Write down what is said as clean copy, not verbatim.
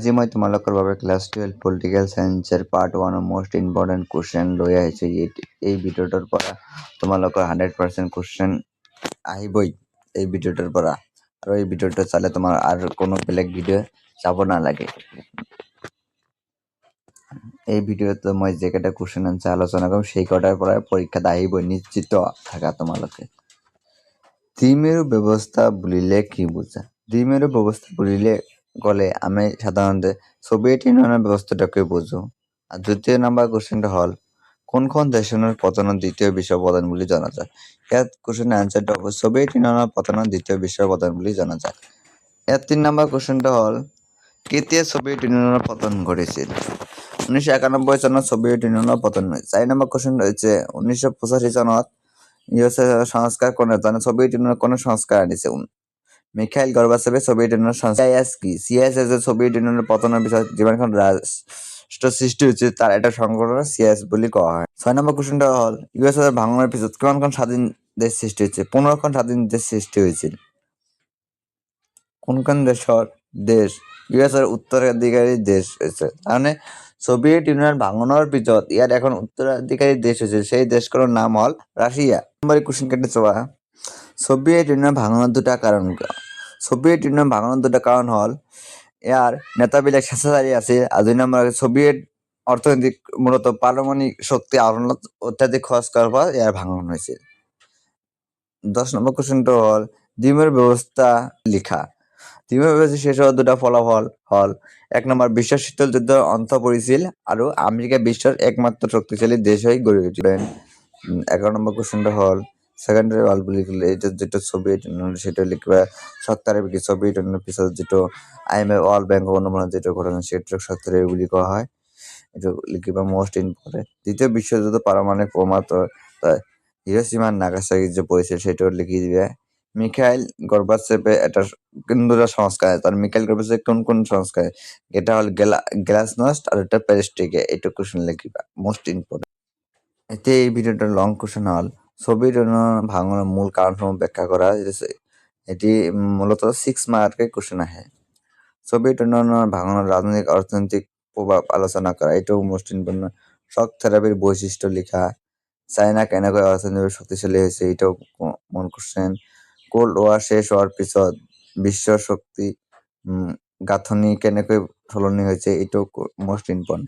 আজি মই তোমালোকৰ বাবে ক্লাছ 12 পলিটিকেল সায়েন্সৰ পাৰ্ট 1 মোস্ট ইম্পৰ্টেন্ট কোৱেশ্চন লৈ আহিছোঁ। এই ভিডিঅ'টোৰ পৰা তোমালোকৰ 100% কোৱেশ্চন আহিবই এই ভিডিঅ'টোৰ পৰা, আৰু এই ভিডিঅ'টো চালে তোমাৰ আৰু কোনো বেলেগ ভিডিঅ' চাব নালাগে। এই ভিডিঅ'টো মই যেকেইটা কোৱেশ্চন আনসাৰ আলোচনা কৰিম সেই কটাৰ পৰা পৰীক্ষাত আহিবই, নিশ্চিত থাকা তোমালোকে। দ্বিমেৰু ব্যৱস্থা বুলিলে কি বুজা? দ্বিমেৰু ব্যৱস্থা বুলিলে গ'লে আমি সাধাৰণতে সোভিয়েত ইউনিয়নৰ ব্যৱস্থাটাকে বুজো। আর দ্বিতীয় নাম্বার কোশ্চেনটা হল কোনখন দেশৰ পতনত দ্বিতীয় বিশ্বপতন বুলি জনা যায়? ইয়াত কোশ্চেনের আনসারটা হ'ব সোভিয়েত ইউনিয়নৰ পতনত দ্বিতীয় বিশ্বপতন বুলি জনা যায়। ইয়াত 3 নাম্বার কোশ্চেনটা হল কেতিয়া সোভিয়েত ইউনিয়নৰ পতন ঘটিছিল? 1991 চনত সোভিয়েত ইউনিয়নৰ পতন হয়। 4 নাম্বার কোশ্চেন রয়েছে 1985 চনত ইউএসএ সংস্কার কোনে সোভিয়েত ইউনিয়নের কোন সংস্কার আনিছে? মিখাইল গর্বাচেভে সোভিয়েত ইউনিয়নের সিআইএস কি? সিআইএস যে সোভিয়েত ইউনিয়নের পতনের বিষয়ে যিমানখন রাষ্ট্র সৃষ্টি হয়েছে তার এটা সংগঠন সিআইএস বুলি কোৱা হয়। 6 নম্বৰ কোশ্চেনটা হল ইউএসএ ভাঙনের পিছত কিমানখন স্বাধীন দেশ সৃষ্টি হয়েছে? 15খন স্বাধীন দেশ সৃষ্টি হয়েছিল। কোনখন দেশ ইউএসএর উত্তরাধিকারী দেশ হয়েছে? মানে সোভিয়েত ইউনিয়ন ভাঙনের পিছত ইয়ার এখন উত্তরাধিকারী দেশ হয়েছে, সেই দেশগুলোর নাম হল রাশিয়া। নম্বর কোশ্চেন কেটে চাওয়া সোভিয়েত ইউনিয়ন ভাঙনের দুটা কারণ। সোভিয়েত ইউনিয়ন ভাঙনের দুটা কারণ হল ইয়াৰ নেতাবিলাক স্বেচ্ছাচাৰী আছিল, আৰু 2 নম্বৰ সোভিয়েত অৰ্থনৈতিক মূলত পাৰমাণবিক শক্তি আহৰণত অত্যাধিক খৰচ কৰাৰ পৰা ইয়াৰ ভাঙন হৈছিল। 10 নম্বৰ কোশ্চেনটো হল দ্বিমেৰু ব্যৱস্থা লিখা। দ্বিমেৰু ব্যৱস্থা শেষ হওয়ার দুটা ফলাফল হল 1 নম্বৰ বিশ্ব শীতল যুদ্ধৰ অন্ত পৰিছিল আৰু আমেৰিকা বিশ্বৰ একমাত্ৰ শক্তিশালী দেশ হৈ গঢ়ি উঠিছিল। 11 নম্বৰ কোশ্চেনটো হল সেকেন্ডারি ওয়ার বুলি ক'লে এটা যেটা সোভিয়েত ইউনিয়ন সেটা লিখবা। 17 সোভিয়েত ইউনিয়নের পিছত যেটো আইএমএফ ওয়ার্ল্ড ব্যাংক অনুমোদন যেটা ঘটনা সেটা 17 বুলি কোৱা হয়। এটা লিখিবা মোস্ট ইম্পর্টেন্ট। দ্বিতীয় বিশ্বযুদ্ধ পারমাণবিক বোমা হিরোশিমা নাগাসাকি যে পড়েছিল সেটাও লিখে দিবে। মিখাইল গর্বাচেভে এটা কোনটা সংস্কার, তার মিখাইল গর্বাচেভ কোন সংস্কার? এটা হল গ্লাসনোস্ট আর এটা পেরিস্ট্রিকে। এটা কোশ্চেন লিখিবা মোস্ট ইম্পর্টেন্ট। এতে এই ভিডিওটার লং কোশ্চেন হল সোভিয়েত ইউনিয়ন ভাঙনের মূল কারণসমূহ ব্যাখ্যা করা। এটি মূলত 6 মার্কের কোশ্চেন আহে। সোভিয়েত ইউনিয়নের ভাঙনের রাজনৈতিক অর্থনৈতিক প্রভাব আলোচনা করা, এটাও মোস্ট ইম্পর্টেন্ট। শক থেরাপির বৈশিষ্ট্য লেখা। চাইনা কেনেকৈ অর্থনৈতিক শক্তিশালী হয়েছে এটাও মূল কোশ্চেন। কোল্ড ওয়ার শেষ হওয়ার পিছত বিশ্ব শক্তি গাঁথনি কেনেকৈ সলনি হয়েছে এটাও মোস্ট ইম্পর্টেন্ট।